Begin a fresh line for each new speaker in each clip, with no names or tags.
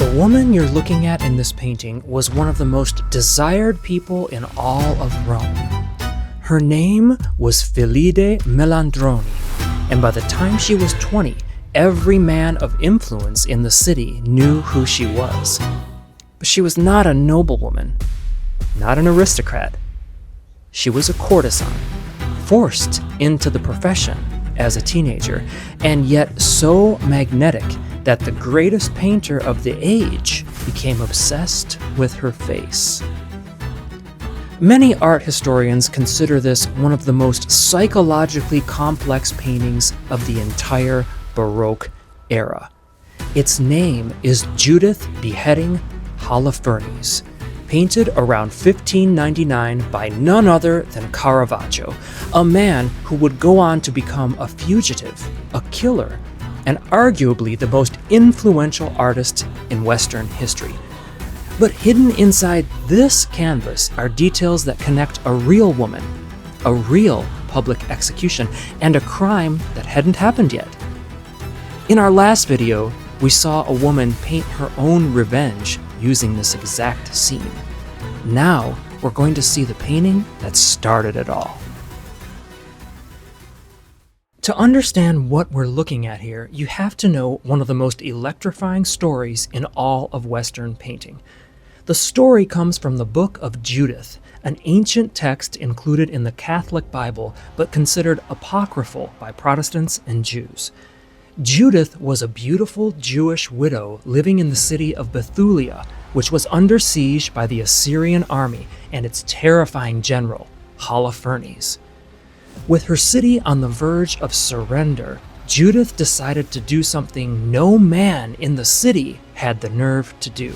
The woman you're looking at in this painting was one of the most desired people in all of Rome. Her name was Philide Melandroni, and by the time she was 20, every man of influence in the city knew who she was. But she was not a noblewoman, not an aristocrat. She was a courtesan, forced into the profession as a teenager, and yet so magnetic that the greatest painter of the age became obsessed with her face. Many art historians consider this one of the most psychologically complex paintings of the entire Baroque era. Its name is Judith Beheading Holofernes, painted around 1599 by none other than Caravaggio, a man who would go on to become a fugitive, a killer, and arguably the most influential artist in Western history. But hidden inside this canvas are details that connect a real woman, a real public execution, and a crime that hadn't happened yet. In our last video, we saw a woman paint her own revenge using this exact scene. Now, we're going to see the painting that started it all. To understand what we're looking at here, you have to know one of the most electrifying stories in all of Western painting. The story comes from the Book of Judith, an ancient text included in the Catholic Bible, but considered apocryphal by Protestants and Jews. Judith was a beautiful Jewish widow living in the city of Bethulia, which was under siege by the Assyrian army and its terrifying general, Holofernes. With her city on the verge of surrender, Judith decided to do something no man in the city had the nerve to do.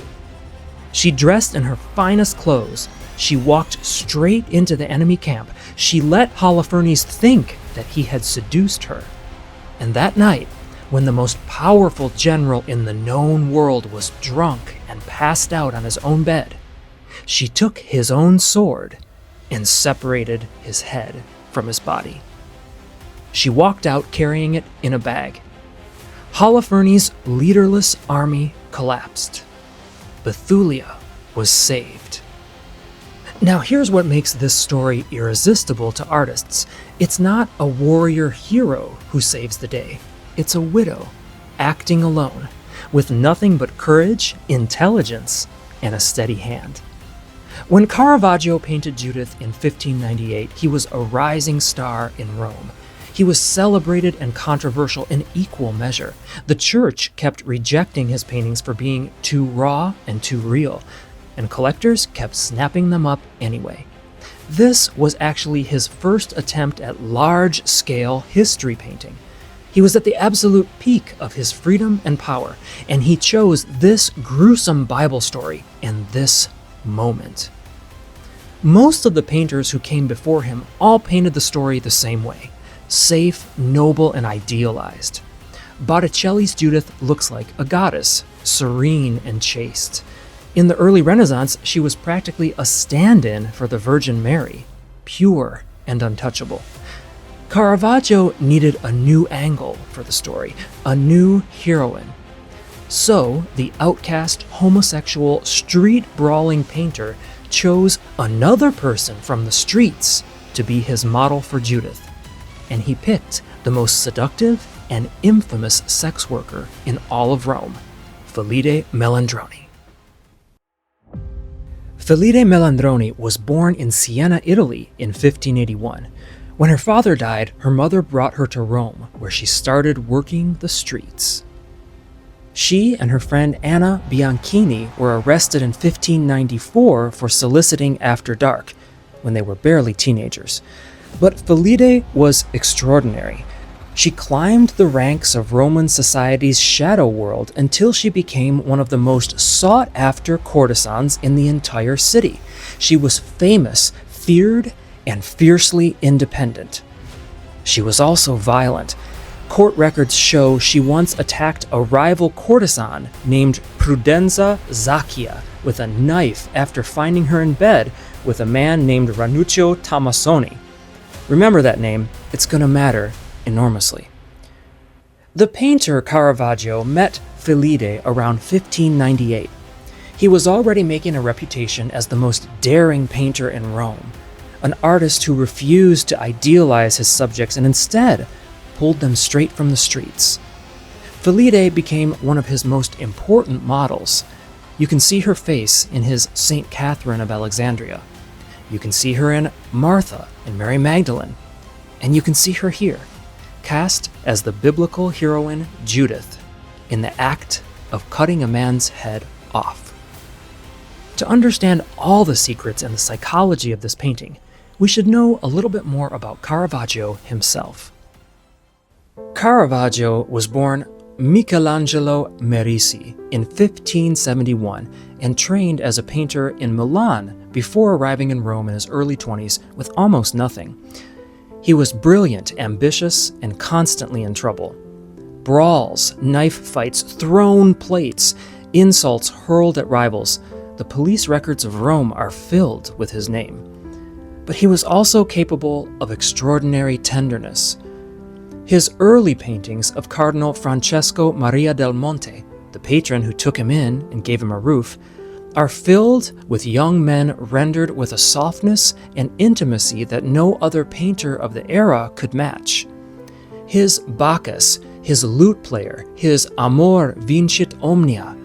She dressed in her finest clothes. She walked straight into the enemy camp. She let Holofernes think that he had seduced her. And that night, when the most powerful general in the known world was drunk and passed out on his own bed, she took his own sword and separated his head from his body. She walked out carrying it in a bag. Holofernes' leaderless army collapsed. Bethulia was saved. Now here's what makes this story irresistible to artists. It's not a warrior hero who saves the day. It's a widow, acting alone, with nothing but courage, intelligence, and a steady hand. When Caravaggio painted Judith in 1598, he was a rising star in Rome. He was celebrated and controversial in equal measure. The church kept rejecting his paintings for being too raw and too real, and collectors kept snapping them up anyway. This was actually his first attempt at large-scale history painting. He was at the absolute peak of his freedom and power, and he chose this gruesome Bible story in this moment. Most of the painters who came before him all painted the story the same way: safe, noble, and idealized. Botticelli's Judith looks like a goddess, serene and chaste. In the early Renaissance, she was practically a stand-in for the Virgin Mary, pure and untouchable. Caravaggio needed a new angle for the story, a new heroine. So, the outcast, homosexual, street-brawling painter chose another person from the streets to be his model for Judith. And he picked the most seductive and infamous sex worker in all of Rome, Philide Melandroni. Philide Melandroni was born in Siena, Italy in 1581. When her father died, her mother brought her to Rome, where she started working the streets. She and her friend Anna Bianchini were arrested in 1594 for soliciting after dark, when they were barely teenagers. But Philide was extraordinary. She climbed the ranks of Roman society's shadow world until she became one of the most sought-after courtesans in the entire city. She was famous, feared, and fiercely independent. She was also violent. Court records show she once attacked a rival courtesan named Prudenza Zacchia with a knife after finding her in bed with a man named Ranuccio Tomasoni. Remember that name, it's going to matter enormously. The painter Caravaggio met Filide around 1598. He was already making a reputation as the most daring painter in Rome, an artist who refused to idealize his subjects and instead pulled them straight from the streets. Filide became one of his most important models. You can see her face in his St. Catherine of Alexandria. You can see her in Martha and Mary Magdalene. And you can see her here, cast as the biblical heroine Judith in the act of cutting a man's head off. To understand all the secrets and the psychology of this painting, we should know a little bit more about Caravaggio himself. Caravaggio was born Michelangelo Merisi in 1571 and trained as a painter in Milan before arriving in Rome in his early 20s with almost nothing. He was brilliant, ambitious, and constantly in trouble. Brawls, knife fights, thrown plates, insults hurled at rivals. The police records of Rome are filled with his name. But he was also capable of extraordinary tenderness. His early paintings of Cardinal Francesco Maria del Monte, the patron who took him in and gave him a roof, are filled with young men rendered with a softness and intimacy that no other painter of the era could match. His Bacchus, his lute player, his Amor vincit omnia,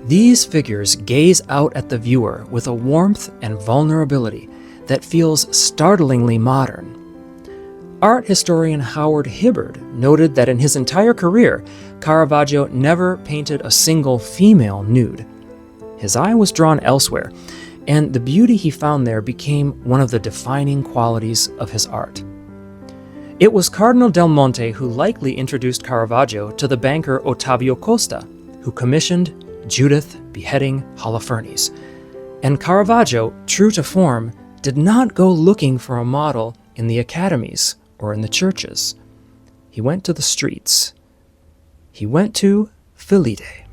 these figures gaze out at the viewer with a warmth and vulnerability that feels startlingly modern. Art historian Howard Hibbard noted that in his entire career, Caravaggio never painted a single female nude. His eye was drawn elsewhere, and the beauty he found there became one of the defining qualities of his art. It was Cardinal del Monte who likely introduced Caravaggio to the banker Ottavio Costa, who commissioned Judith, Beheading, Holofernes. And Caravaggio, true to form, did not go looking for a model in the academies or in the churches. He went to the streets. He went to Filide.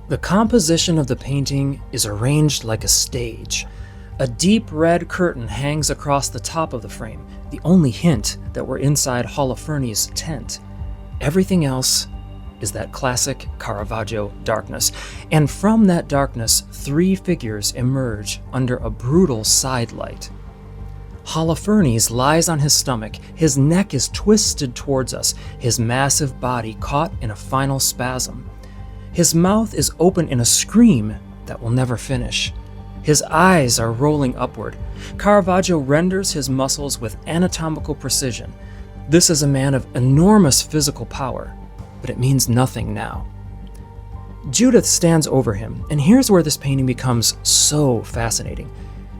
The composition of the painting is arranged like a stage. A deep red curtain hangs across the top of the frame, the only hint that we're inside Holofernes' tent. Everything else is that classic Caravaggio darkness, and from that darkness, three figures emerge under a brutal side light. Holofernes lies on his stomach, his neck is twisted towards us, his massive body caught in a final spasm. His mouth is open in a scream that will never finish. His eyes are rolling upward. Caravaggio renders his muscles with anatomical precision. This is a man of enormous physical power, but it means nothing now. Judith stands over him, and here's where this painting becomes so fascinating.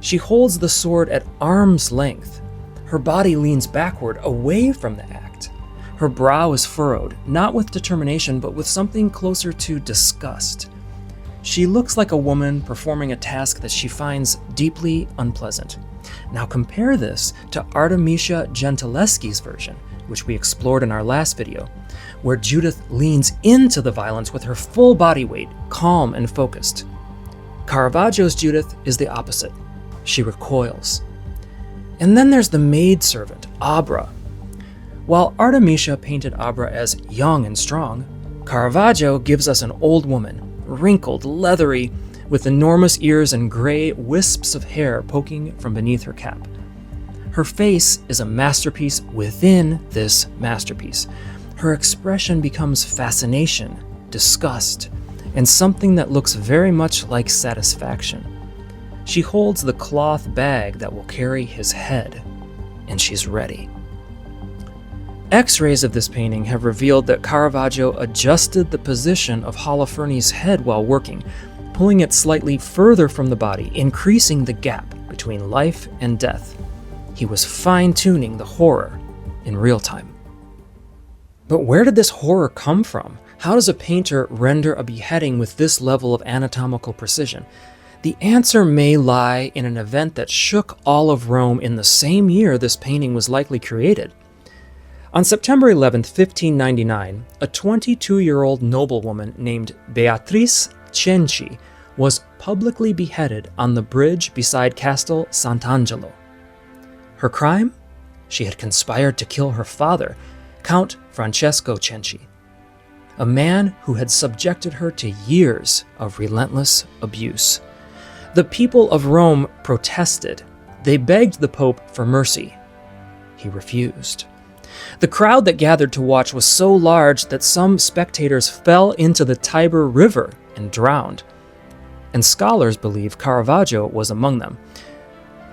She holds the sword at arm's length. Her body leans backward, away from the act. Her brow is furrowed, not with determination, but with something closer to disgust. She looks like a woman performing a task that she finds deeply unpleasant. Now compare this to Artemisia Gentileschi's version, which we explored in our last video, where Judith leans into the violence with her full body weight, calm and focused. Caravaggio's Judith is the opposite. She recoils. And then there's the maidservant, Abra. While Artemisia painted Abra as young and strong, Caravaggio gives us an old woman, wrinkled, leathery, with enormous ears and gray wisps of hair poking from beneath her cap. Her face is a masterpiece within this masterpiece. Her expression becomes fascination, disgust, and something that looks very much like satisfaction. She holds the cloth bag that will carry his head, and she's ready. X-rays of this painting have revealed that Caravaggio adjusted the position of Holofernes' head while working, pulling it slightly further from the body, increasing the gap between life and death. He was fine-tuning the horror in real time. But where did this horror come from? How does a painter render a beheading with this level of anatomical precision? The answer may lie in an event that shook all of Rome in the same year this painting was likely created. On September 11, 1599, a 22-year-old noblewoman named Beatrice Cenci was publicly beheaded on the bridge beside Castel Sant'Angelo. Her crime? She had conspired to kill her father, Count Francesco Cenci. a man who had subjected her to years of relentless abuse. The people of Rome protested. They begged the Pope for mercy. He refused. The crowd that gathered to watch was so large that some spectators fell into the Tiber River and drowned. And scholars believe Caravaggio was among them.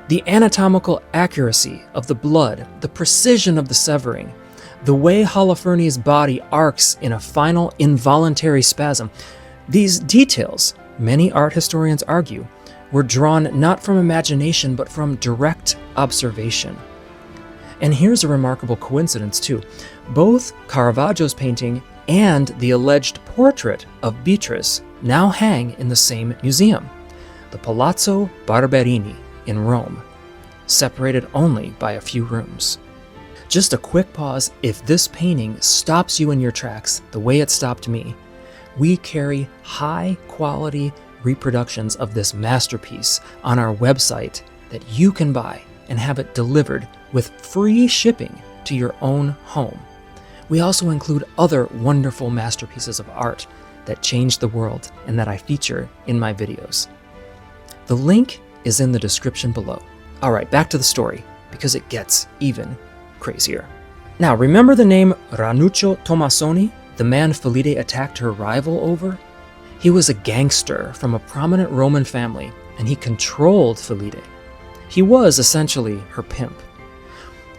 The anatomical accuracy of the blood, the precision of the severing, the way Holofernes' body arcs in a final involuntary spasm, these details, many art historians argue, were drawn not from imagination but from direct observation. And here's a remarkable coincidence too. Both Caravaggio's painting and the alleged portrait of Beatrice now hang in the same museum, the Palazzo Barberini in Rome, separated only by a few rooms. Just a quick pause. If this painting stops you in your tracks the way it stopped me, we carry high-quality reproductions of this masterpiece on our website that you can buy and have it delivered with free shipping to your own home. We also include other wonderful masterpieces of art that change the world and that I feature in my videos. The link is in the description below. All right, back to the story, because it gets even crazier. Now, remember the name Ranuccio Tomassoni, the man Felice attacked her rival over? He was a gangster from a prominent Roman family, and he controlled Felice. He was essentially her pimp.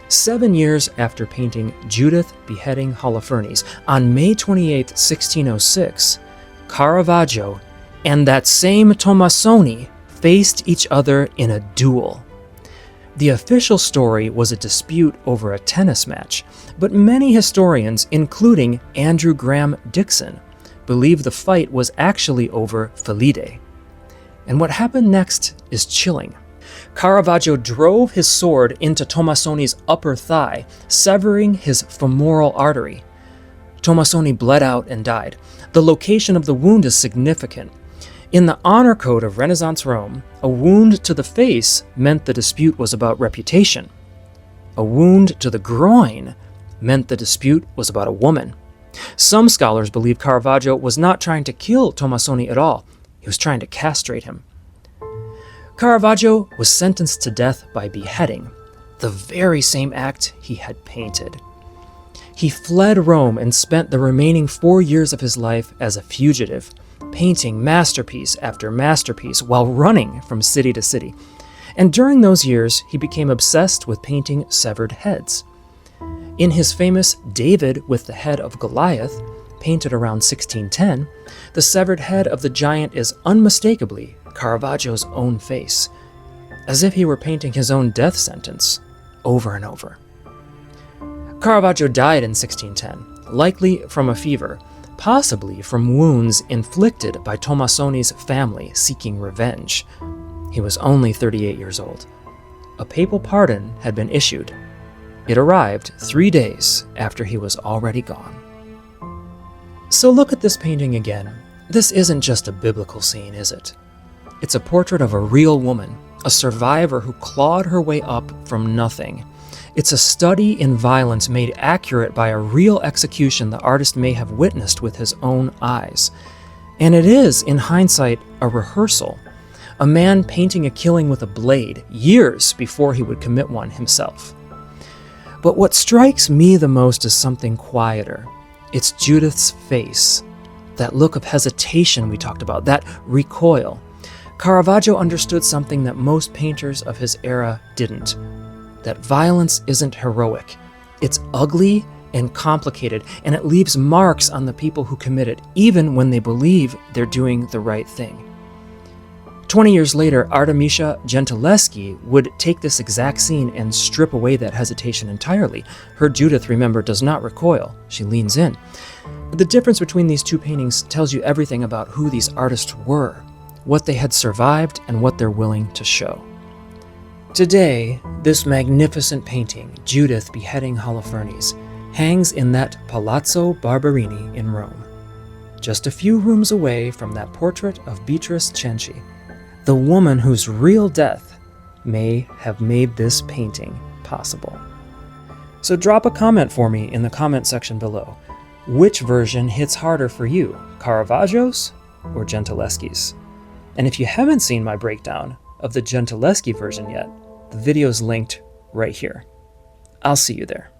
7 years after painting Judith beheading Holofernes, on May 28, 1606, Caravaggio and that same Tomassoni faced each other in a duel. The official story was a dispute over a tennis match, but many historians, including Andrew Graham Dixon, believe the fight was actually over Felice. And what happened next is chilling. Caravaggio drove his sword into Tomassoni's upper thigh, severing his femoral artery. Tomassoni bled out and died. The location of the wound is significant. In the honor code of Renaissance Rome, a wound to the face meant the dispute was about reputation. A wound to the groin meant the dispute was about a woman. Some scholars believe Caravaggio was not trying to kill Tomassoni at all. He was trying to castrate him. Caravaggio was sentenced to death by beheading, the very same act he had painted. He fled Rome and spent the remaining 4 years of his life as a fugitive, painting masterpiece after masterpiece while running from city to city. And during those years, he became obsessed with painting severed heads. In his famous David with the Head of Goliath, painted around 1610, the severed head of the giant is unmistakably Caravaggio's own face, as if he were painting his own death sentence over and over. Caravaggio died in 1610, likely from a fever, possibly from wounds inflicted by Tomassoni's family seeking revenge. He was only 38 years old. A papal pardon had been issued. It arrived 3 days after he was already gone. So look at this painting again. This isn't just a biblical scene, is it? It's a portrait of a real woman, a survivor who clawed her way up from nothing. It's a study in violence made accurate by a real execution the artist may have witnessed with his own eyes. And it is, in hindsight, a rehearsal. A man painting a killing with a blade years before he would commit one himself. But what strikes me the most is something quieter. It's Judith's face, that look of hesitation we talked about, that recoil. Caravaggio understood something that most painters of his era didn't, that violence isn't heroic. It's ugly and complicated, and it leaves marks on the people who commit it, even when they believe they're doing the right thing. 20 years later, Artemisia Gentileschi would take this exact scene and strip away that hesitation entirely. Her Judith, remember, does not recoil. She leans in. But the difference between these two paintings tells you everything about who these artists were, what they had survived, and what they're willing to show. Today, this magnificent painting, Judith beheading Holofernes, hangs in that Palazzo Barberini in Rome, just a few rooms away from that portrait of Beatrice Cenci, the woman whose real death may have made this painting possible. So drop a comment for me in the comment section below. Which version hits harder for you, Caravaggio's or Gentileschi's? And if you haven't seen my breakdown of the Gentileschi version yet, the video's linked right here. I'll see you there.